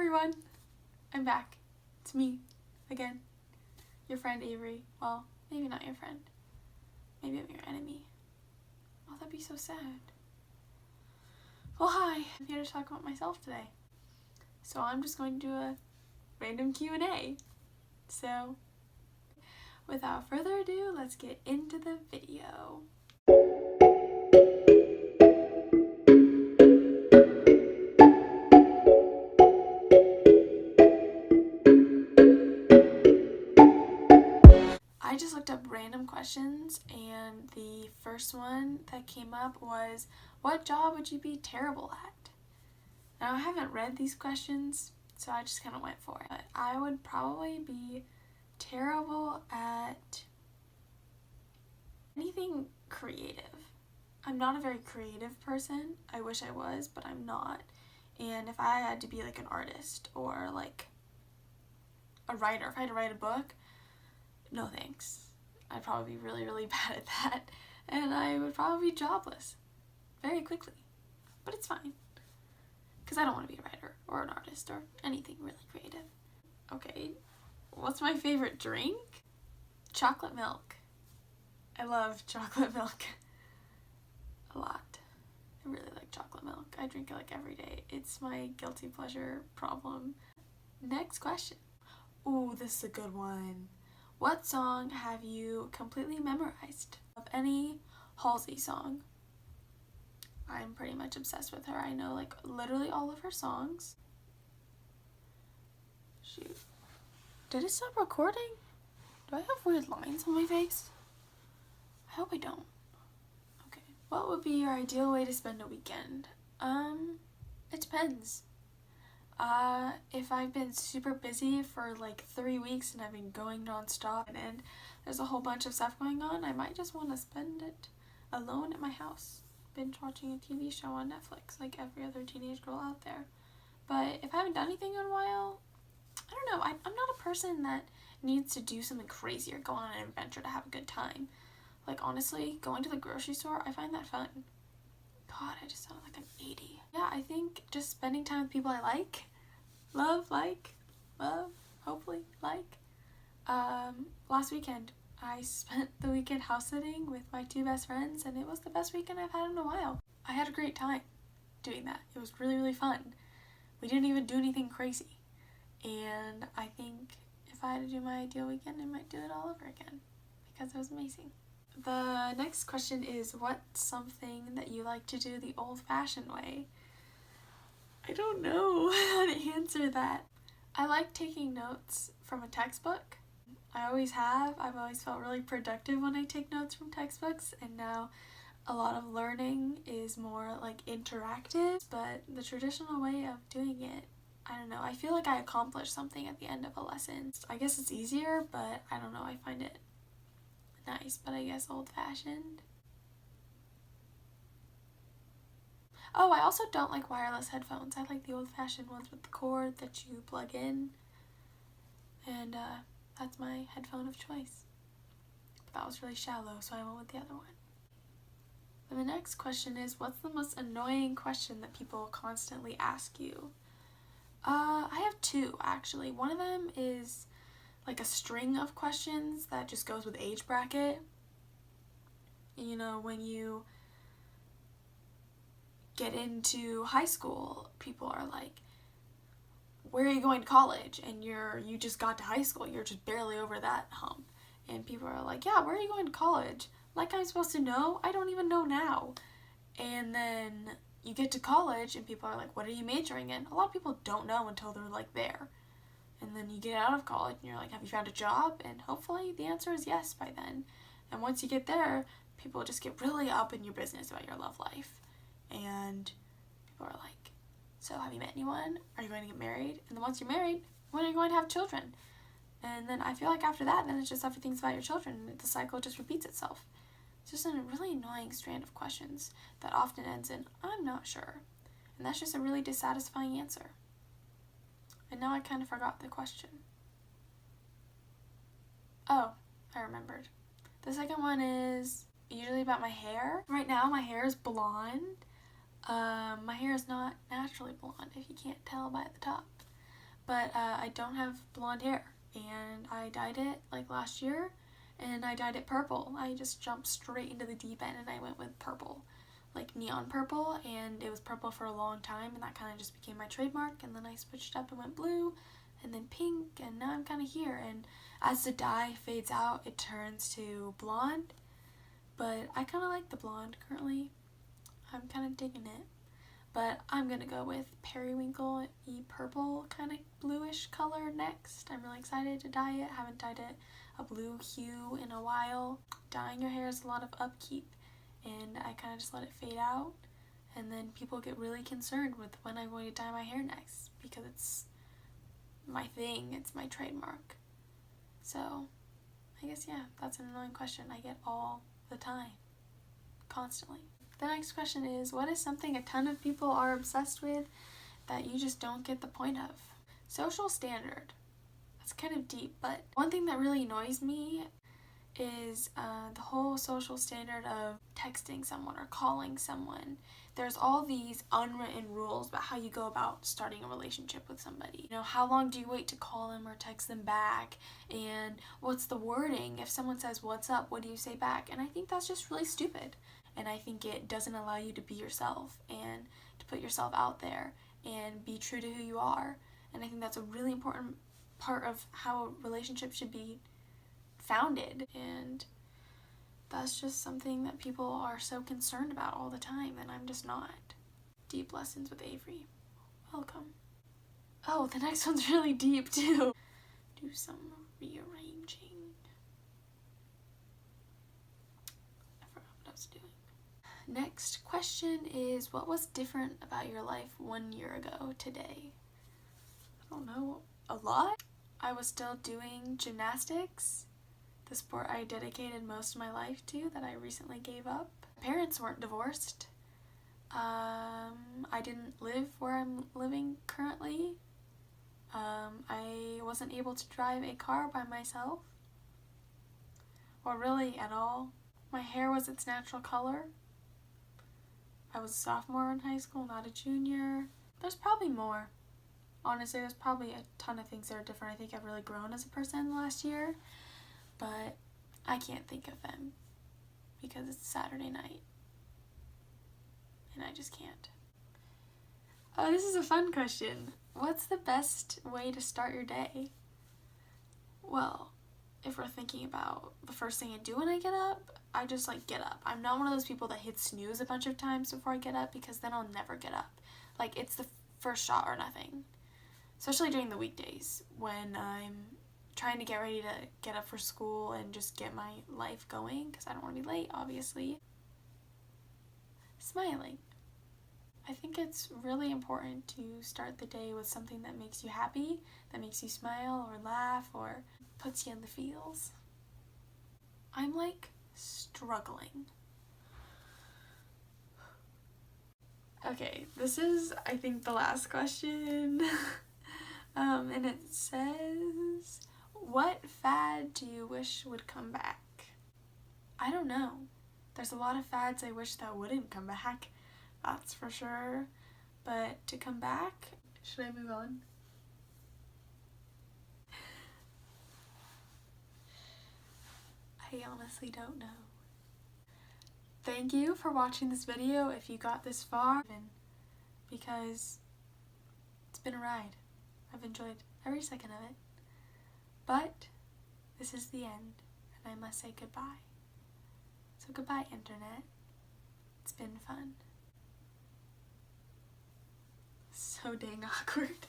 everyone! I'm back. It's me, again. Your friend Avery. Well, maybe not your friend. Maybe I'm your enemy. Oh, that'd be so sad. Well, hi. I'm here to talk about myself today. So I'm just going to do a random Q&A. So, without further ado, let's get into the video. I just looked up random questions, and the first one that came up was, what job would you be terrible at? Now, I haven't read these questions, so I just kind of went for it. But I would probably be terrible at anything creative. I'm not a very creative person. I wish I was, but I'm not. And if I had to be like an artist or like a writer, if I had to write a book, no thanks. I'd probably be really, really bad at that. And I would probably be jobless very quickly. But it's fine. Because I don't want to be a writer or an artist or anything really creative. Okay, what's my favorite drink? Chocolate milk. I love chocolate milk a lot. I really like chocolate milk. I drink it like every day. It's my guilty pleasure problem. Next question. Ooh, this is a good one. What song have you completely memorized? Of any Halsey song. I'm pretty much obsessed with her. I know like literally all of her songs. Shoot. Did it stop recording? Do I have weird lines on my face? I hope I don't. Okay. What would be your ideal way to spend a weekend? It depends. If I've been super busy for like 3 weeks and I've been going non-stop and there's a whole bunch of stuff going on, I might just want to spend it alone at my house, binge watching a TV show on Netflix like every other teenage girl out there. But if I haven't done anything in a while, I don't know, I'm not a person that needs to do something crazy or go on an adventure to have a good time. Like honestly, going to the grocery store, I find that fun. God, I just sound like I'm 80. Yeah, I think just spending time with people I like, love, hopefully, like. Last weekend, I spent the weekend house sitting with my 2 best friends, and it was the best weekend I've had in a while. I had a great time doing that. It was really, really fun. We didn't even do anything crazy. And I think if I had to do my ideal weekend, I might do it all over again because it was amazing. The next question is, what's something that you like to do the old-fashioned way? I don't know how to answer that. I like taking notes from a textbook. I always have. I've always felt really productive when I take notes from textbooks, and now a lot of learning is more like interactive, but the traditional way of doing it, I don't know, I feel like I accomplished something at the end of a lesson. I guess it's easier, but I don't know, I find it nice, but I guess old-fashioned. Oh, I also don't like wireless headphones. I like the old-fashioned ones with the cord that you plug in, and that's my headphone of choice. But that was really shallow, so I went with the other one. And the next question is, what's the most annoying question that people constantly ask you? I have 2, actually. One of them is like a string of questions that just goes with age bracket. You know, when you get into high school, people are like, where are you going to college? And you just got to high school, you're just barely over that hump. And people are like, yeah, where are you going to college? Like I'm supposed to know? I don't even know now. And then you get to college and people are like, what are you majoring in? A lot of people don't know until they're like there. And then you get out of college and you're like, have you found a job? And hopefully the answer is yes by then. And once you get there, people just get really up in your business about your love life. And people are like, so have you met anyone? Are you going to get married? And then once you're married, when are you going to have children? And then I feel like after that, then it's just everything's about your children. And the cycle just repeats itself. It's just a really annoying strand of questions that often ends in, I'm not sure. And that's just a really dissatisfying answer. And now I kind of forgot the question. Oh, I remembered. The second one is usually about my hair. Right now my hair is blonde. My hair is not naturally blonde, if you can't tell by the top. but I don't have blonde hair, and I dyed it like last year, and I dyed it purple. I just jumped straight into the deep end and I went with purple, like neon purple, and it was purple for a long time, and that kind of just became my trademark. And then I switched up and went blue, and then pink, and now I'm kind of here. And as the dye fades out, it turns to blonde, but I kind of like the blonde currently. I'm kind of digging it. But I'm gonna go with periwinkle-y purple kind of bluish color next. I'm really excited to dye it. Haven't dyed it a blue hue in a while. Dyeing your hair is a lot of upkeep, and I kind of just let it fade out, and then people get really concerned with when I'm going to dye my hair next, because it's my thing, it's my trademark. So I guess, yeah, that's an annoying question I get all the time, constantly. The next question is, what is something a ton of people are obsessed with that you just don't get the point of? Social standard. That's kind of deep, but one thing that really annoys me is the whole social standard of texting someone or calling someone. There's all these unwritten rules about how you go about starting a relationship with somebody. You know, how long do you wait to call them or text them back? And what's the wording? If someone says, "What's up?" what do you say back? And I think that's just really stupid. And I think it doesn't allow you to be yourself and to put yourself out there and be true to who you are. And I think that's a really important part of how a relationship should be founded. And that's just something that people are so concerned about all the time, and I'm just not. Deep lessons with Avery. Welcome. Oh, the next one's really deep too. Do some rearranging. I forgot what I was doing. Next question is, what was different about your life 1 year ago today? I don't know, a lot. I was still doing gymnastics, the sport I dedicated most of my life to that I recently gave up. My parents weren't divorced. I didn't live where I'm living currently. I wasn't able to drive a car by myself, or really at all. My hair was its natural color. I was a sophomore in high school, not a junior. There's probably more. Honestly, there's probably a ton of things that are different. I think I've really grown as a person last year, but I can't think of them because it's Saturday night and I just can't. Oh, this is a fun question. What's the best way to start your day? Well, if we're thinking about the first thing I do when I get up, I just get up. I'm not one of those people that hits snooze a bunch of times before I get up, because then I'll never get up. It's the first shot or nothing. Especially during the weekdays when I'm trying to get ready to get up for school and just get my life going, because I don't want to be late, obviously. Smiling. I think it's really important to start the day with something that makes you happy, that makes you smile or laugh or puts you in the feels. I'm struggling. Okay, this is, I think, the last question. And it says, what fad do you wish would come back? I don't know. There's a lot of fads I wish that wouldn't come back, that's for sure. But to come back, should I move on? I honestly don't know. Thank you for watching this video if you got this far, because it's been a ride. I've enjoyed every second of it. But this is the end, and I must say goodbye. So goodbye, internet. It's been fun. So dang awkward.